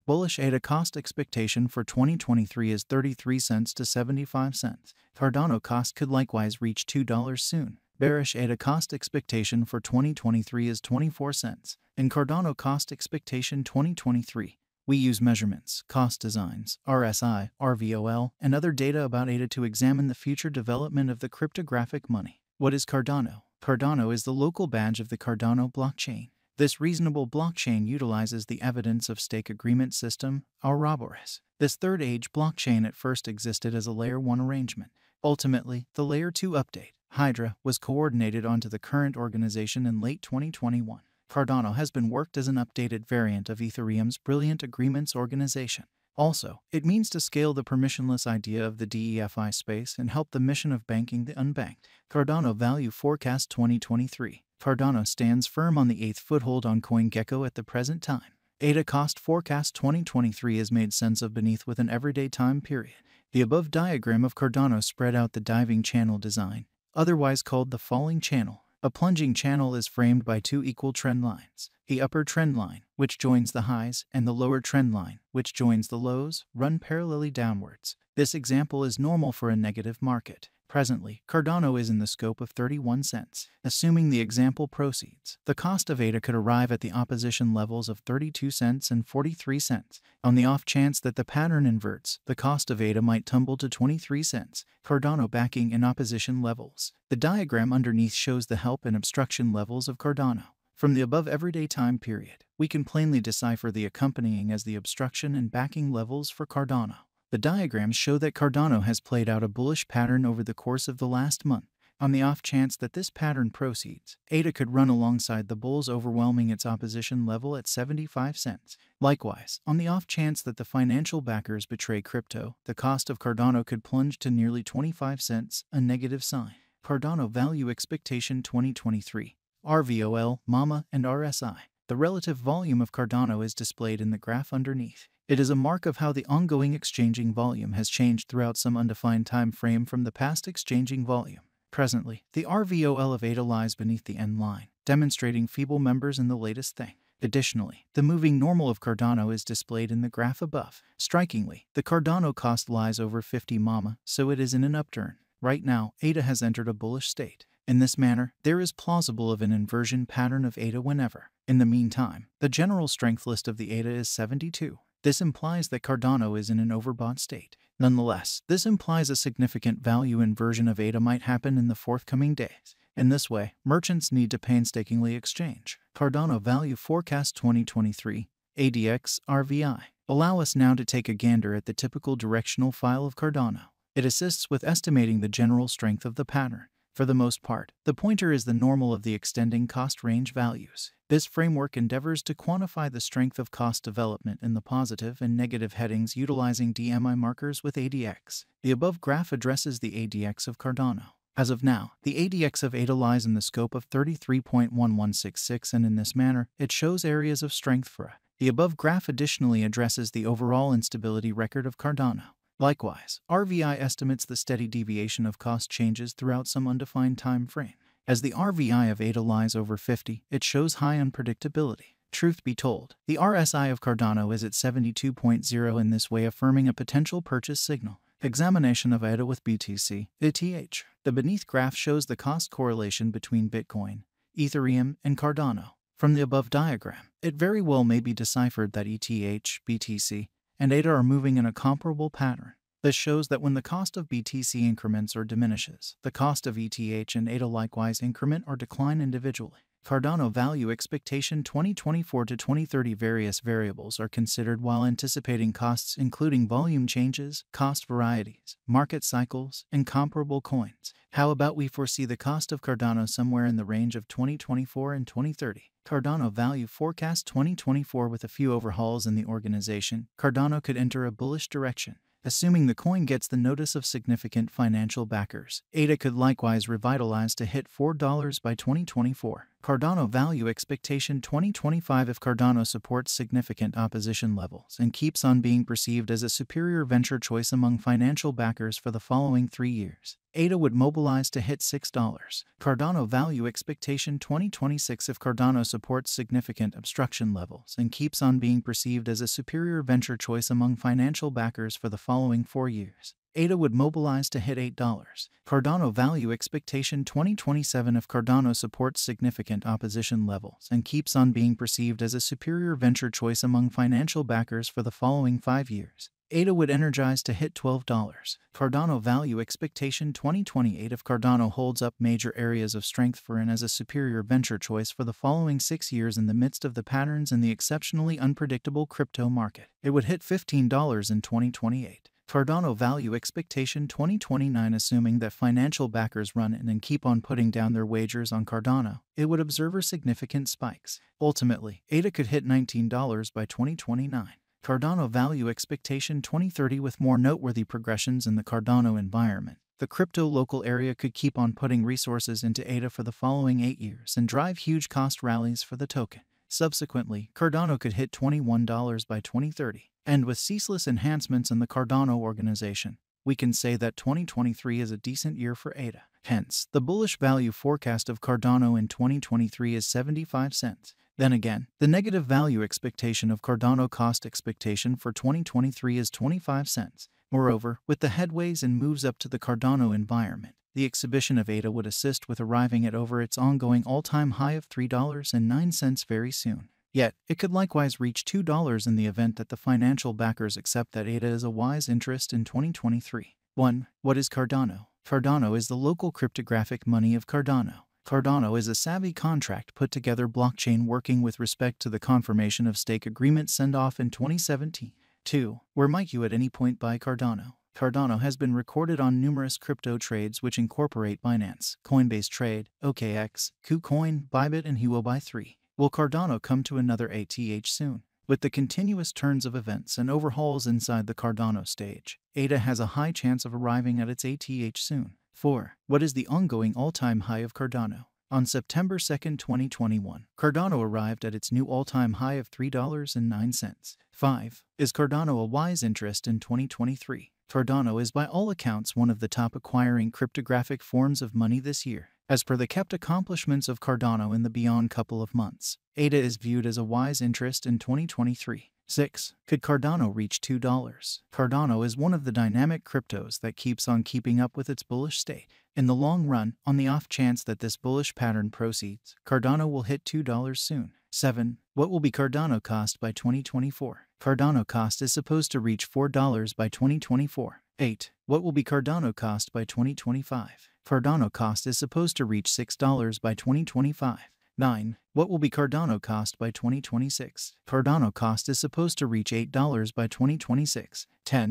Bullish ADA cost expectation for 2023 is 33 cents to 75 cents. Cardano cost could likewise reach $2 soon. Bearish ADA cost expectation for 2023 is 24 cents. In Cardano cost expectation 2023, we use measurements, cost designs, RSI, RVOL, and other data about ADA to examine the future development of the cryptographic money. What is Cardano? Cardano is the local badge of the Cardano blockchain. This reasonable blockchain utilizes the evidence of stake agreement system, Ouroboros. This third-age blockchain at first existed as a Layer 1 arrangement. Ultimately, the Layer 2 update, Hydra, was coordinated onto the current organization in late 2021. Cardano has been worked as an updated variant of Ethereum's Brilliant Agreements organization. Also, it means to scale the permissionless idea of the DeFi space and help the mission of banking the unbanked. Cardano Value Forecast 2023. Cardano stands firm on the 8th foothold on CoinGecko at the present time. ADA Cost Forecast 2023 is made sense of beneath with an everyday time period. The above diagram of Cardano spread out the diving channel design, otherwise called the falling channel. A plunging channel is framed by two equal trend lines. The upper trend line, which joins the highs, and the lower trend line, which joins the lows, run parallelly downwards. This example is normal for a negative market. Presently, Cardano is in the scope of 31 cents. Assuming the example proceeds, the cost of ADA could arrive at the opposition levels of 32 cents and 43 cents. On the off chance that the pattern inverts, the cost of ADA might tumble to 23 cents. Cardano backing in opposition levels. The diagram underneath shows the help and obstruction levels of Cardano. From the above everyday time period, we can plainly decipher the accompanying as the obstruction and backing levels for Cardano. The diagrams show that Cardano has played out a bullish pattern over the course of the last month. On the off chance that this pattern proceeds, ADA could run alongside the bulls, overwhelming its opposition level at 75 cents. Likewise, on the off chance that the financial backers betray crypto, the cost of Cardano could plunge to nearly 25 cents, a negative sign. Cardano Value Expectation 2023. RVOL, MAMA, and RSI. The relative volume of Cardano is displayed in the graph underneath. It is a mark of how the ongoing exchanging volume has changed throughout some undefined time frame from the past exchanging volume. Presently, the RVOL of ADA lies beneath the end line, demonstrating feeble members in the latest thing. Additionally, the moving normal of Cardano is displayed in the graph above. Strikingly, the Cardano cost lies over 50 MAMA, so it is in an upturn. Right now, ADA has entered a bullish state. In this manner, there is plausible of an inversion pattern of ADA whenever. In the meantime, the general strength list of the ADA is 72. This implies that Cardano is in an overbought state. Nonetheless, this implies a significant value inversion of ADA might happen in the forthcoming days. In this way, merchants need to painstakingly exchange. Cardano Value Forecast 2023, ADX, RVI. Allow us now to take a gander at the typical directional file of Cardano. It assists with estimating the general strength of the pattern. For the most part, the pointer is the normal of the extending cost range values. This framework endeavors to quantify the strength of cost development in the positive and negative headings utilizing DMI markers with ADX. The above graph addresses the ADX of Cardano. As of now, the ADX of ADA lies in the scope of 33.1166, and in this manner, it shows areas of strength for it. The above graph additionally addresses the overall instability record of Cardano. Likewise, RVI estimates the steady deviation of cost changes throughout some undefined time frame. As the RVI of ADA lies over 50, it shows high unpredictability. Truth be told, the RSI of Cardano is at 72.0, in this way affirming a potential purchase signal. Examination of ADA with BTC, ETH. The beneath graph shows the cost correlation between Bitcoin, Ethereum, and Cardano. From the above diagram, it very well may be deciphered that ETH, BTC, and ADA are moving in a comparable pattern. This shows that when the cost of BTC increments or diminishes, the cost of ETH and ADA likewise increment or decline individually. Cardano Value Expectation 2024 to 2030. Various variables are considered while anticipating costs, including volume changes, cost varieties, market cycles, and comparable coins. How about we foresee the cost of Cardano somewhere in the range of 2024 and 2030? Cardano Value Forecast 2024. With a few overhauls in the organization, Cardano could enter a bullish direction. Assuming the coin gets the notice of significant financial backers, ADA could likewise revitalize to hit $4 by 2024. Cardano value expectation 2025. If Cardano supports significant opposition levels and keeps on being perceived as a superior venture choice among financial backers for the following 3 years, ADA would mobilize to hit $6. Cardano value expectation 2026. If Cardano supports significant obstruction levels and keeps on being perceived as a superior venture choice among financial backers for the following 4 years, ADA would mobilize to hit $8. Cardano value expectation 2027. If Cardano supports significant opposition levels and keeps on being perceived as a superior venture choice among financial backers for the following 5 years, ADA would energize to hit $12. Cardano value expectation 2028. If Cardano holds up major areas of strength for and as a superior venture choice for the following 6 years in the midst of the patterns in the exceptionally unpredictable crypto market, it would hit $15 in 2028. Cardano value expectation 2029. Assuming that financial backers run in and keep on putting down their wagers on Cardano, it would observe significant spikes. Ultimately, ADA could hit $19 by 2029. Cardano value expectation 2030. With more noteworthy progressions in the Cardano environment, the crypto local area could keep on putting resources into ADA for the following 8 years and drive huge cost rallies for the token. Subsequently, Cardano could hit $21 by 2030. And with ceaseless enhancements in the Cardano organization, we can say that 2023 is a decent year for ADA. Hence, the bullish value forecast of Cardano in 2023 is 75 cents. Then again, the negative value expectation of Cardano cost expectation for 2023 is 25 cents. Moreover, with the headways and moves up to the Cardano environment, the exhibition of ADA would assist with arriving at over its ongoing all-time high of $3.09 very soon. Yet, it could likewise reach $2 in the event that the financial backers accept that ADA is a wise interest in 2023. 1. What is Cardano? Cardano is the local cryptographic money of Cardano. Cardano is a savvy contract put together blockchain working with respect to the confirmation of stake agreement send-off in 2017. 2. Where might you at any point buy Cardano? Cardano has been recorded on numerous crypto trades which incorporate Binance, Coinbase Trade, OKX, KuCoin, Bybit, and Huobi 3. Will Cardano come to another ATH soon? With the continuous turns of events and overhauls inside the Cardano stage, ADA has a high chance of arriving at its ATH soon. 4. What is the ongoing all-time high of Cardano? On September 2, 2021, Cardano arrived at its new all-time high of $3.09. 5. Is Cardano a wise interest in 2023? Cardano is by all accounts one of the top acquiring cryptographic forms of money this year. As per the kept accomplishments of Cardano in the beyond couple of months, ADA is viewed as a wise interest in 2023. 6. Could Cardano reach $2? Cardano is one of the dynamic cryptos that keeps on keeping up with its bullish state. In the long run, on the off chance that this bullish pattern proceeds, Cardano will hit $2 soon. 7. What will be Cardano cost by 2024? Cardano cost is supposed to reach $4 by 2024. 8. What will be Cardano cost by 2025? Cardano cost is supposed to reach $6 by 2025. 9. What will be Cardano cost by 2026? Cardano cost is supposed to reach $8 by 2026. 10.